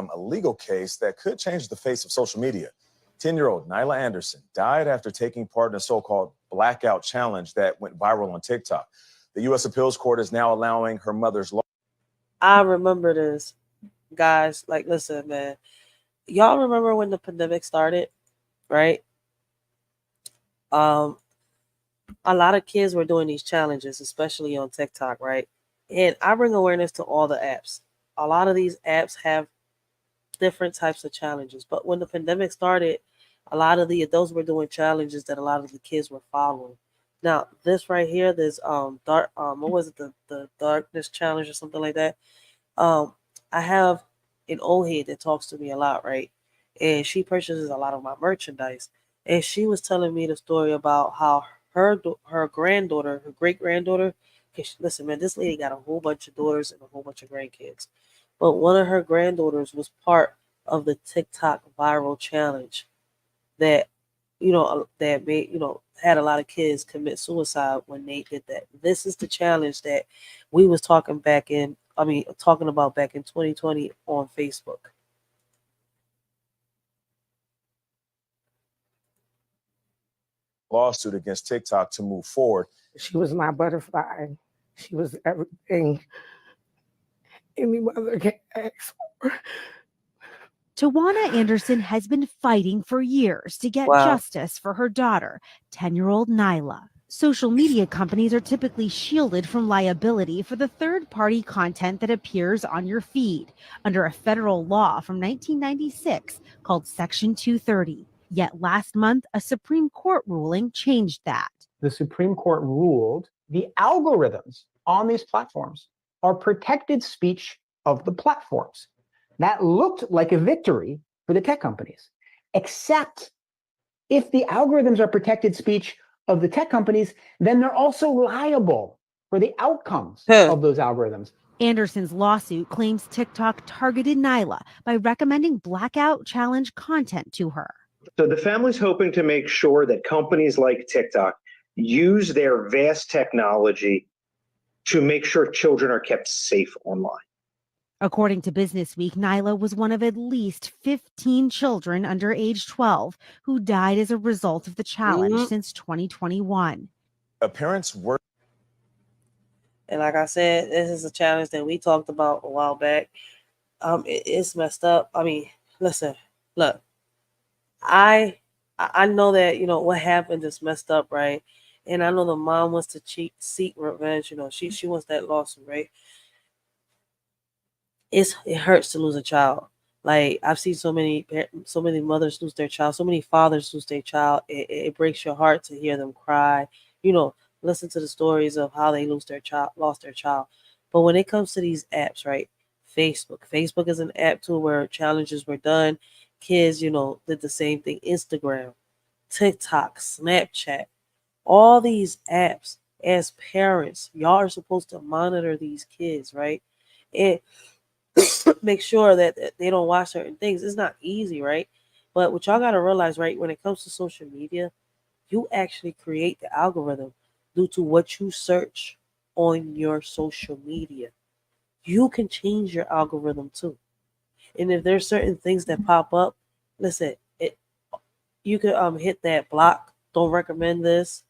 become a legal case that could change the face of social media. 10-year-old Nyla Anderson died after taking part in a so-called blackout challenge that went viral on TikTok. The U.S. Appeals Court is now allowing her mother's law. I remember this, guys. Like, listen, man. Y'all remember when the pandemic started, right? A lot of kids were doing these challenges, especially on TikTok, right? And I bring awareness to all the apps. A lot of these apps have different types of challenges. But when the pandemic started, a lot of the adults were doing challenges that a lot of the kids were following. Now, this right here, this dark what was it, the darkness challenge or something like that? I have an old head that talks to me a lot, right? And she purchases a lot of my merchandise. And she was telling me the story about how her granddaughter, her great granddaughter, listen, man, this lady got a whole bunch of daughters and a whole bunch of grandkids. But one of her granddaughters was part of the TikTok viral challenge that, that made, had a lot of kids commit suicide when they did that. This is the challenge that we was talking about back in 2020 on Facebook. Lawsuit against TikTok to move forward. She was my butterfly. She was everything any mother can ask for. Tawana Anderson has been fighting for years to get justice for her daughter, 10-year-old Nyla. Social media companies are typically shielded from liability for the third-party content that appears on your feed under a federal law from 1996 called Section 230. Yet last month, a Supreme Court ruling changed that. The Supreme Court ruled the algorithms on these platforms are protected speech of the platforms. That looked like a victory for the tech companies, except if the algorithms are protected speech of the tech companies, then they're also liable for the outcomes of those algorithms. Anderson's lawsuit claims TikTok targeted Nyla by recommending blackout challenge content to her. So the family's hoping to make sure that companies like TikTok use their vast technology to make sure children are kept safe online. According to Business Week, Nyla was one of at least 15 children under age 12 who died as a result of the challenge since 2021. Parents were. And like I said, this is a challenge that we talked about a while back. It's messed up. I mean, listen, look, I know that, what happened is messed up, right? And I know the mom wants to seek revenge. She wants that lawsuit, right? It hurts to lose a child. Like, I've seen so many mothers lose their child, so many fathers lose their child. It breaks your heart to hear them cry. Listen to the stories of how they lost their child. But when it comes to these apps, right? Facebook is an app too where challenges were done. Kids, did the same thing. Instagram, TikTok, Snapchat, all these apps. As parents, y'all are supposed to monitor these kids, right? And make sure that they don't watch certain things. It's not easy, right? But what y'all got to realize, right, when it comes to social media, you actually create the algorithm due to what you search on your social media. You can change your algorithm too. And if there's certain things that pop up, listen, you can hit that block. Don't recommend this.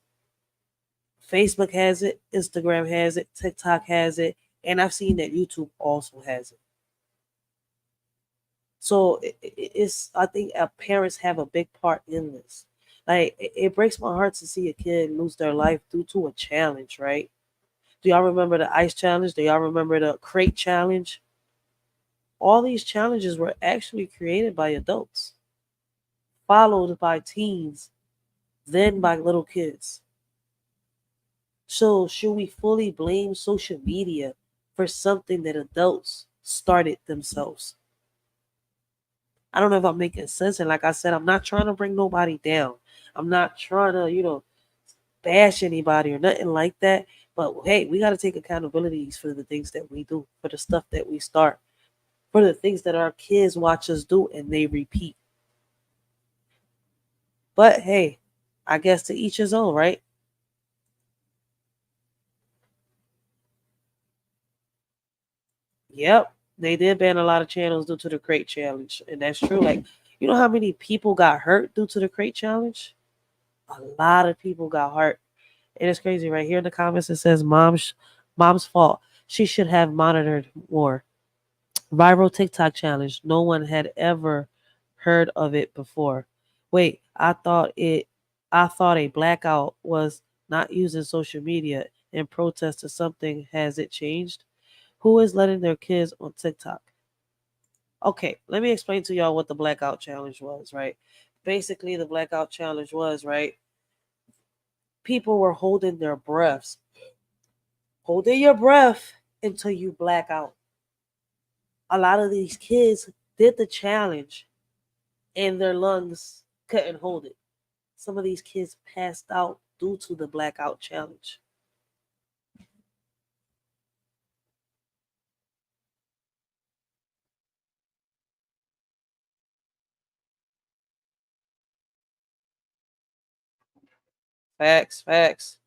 Facebook has it, Instagram has it, TikTok has it, and I've seen that YouTube also has it. So I think our parents have a big part in this. Like, it breaks my heart to see a kid lose their life due to a challenge, right? Do y'all remember the ice challenge? Do y'all remember the crate challenge? All these challenges were actually created by adults, followed by teens, then by little kids. So should we fully blame social media for something that adults started themselves? I don't know if I'm making sense. And like I said, I'm not trying to bring nobody down. I'm not trying to, bash anybody or nothing like that. But hey, we got to take accountabilities for the things that we do, for the stuff that we start, for the things that our kids watch us do and they repeat. But hey, I guess to each his own, right? Yep. They did ban a lot of channels due to the crate challenge, and that's true. Like, you know how many people got hurt due to the crate challenge? A lot of people got hurt. And it's crazy. Right here in the comments, it says mom's fault. She should have monitored more. Viral TikTok challenge. No one had ever heard of it before. Wait, I thought a blackout was not using social media in protest to something. Has it changed? Who is letting their kids on TikTok? Okay, let me explain to y'all what the blackout challenge was, right? Basically, the blackout challenge was, right? People were holding their breaths. Holding your breath until you black out. A lot of these kids did the challenge and their lungs couldn't hold it. Some of these kids passed out due to the blackout challenge. Facts.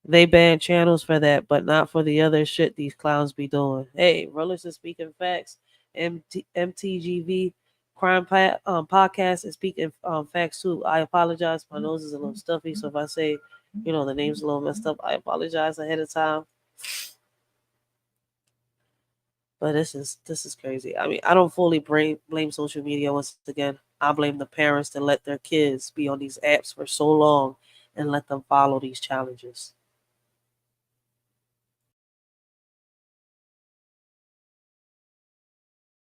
They banned channels for that, but not for the other shit these clowns be doing. Hey, Rollers is speaking facts. MTGV podcast is speaking facts too. I apologize. My nose is a little stuffy, so if I say, the name's a little messed up, I apologize ahead of time. But this is crazy. I mean, I don't fully blame social media once again. I blame the parents that let their kids be on these apps for so long and let them follow these challenges.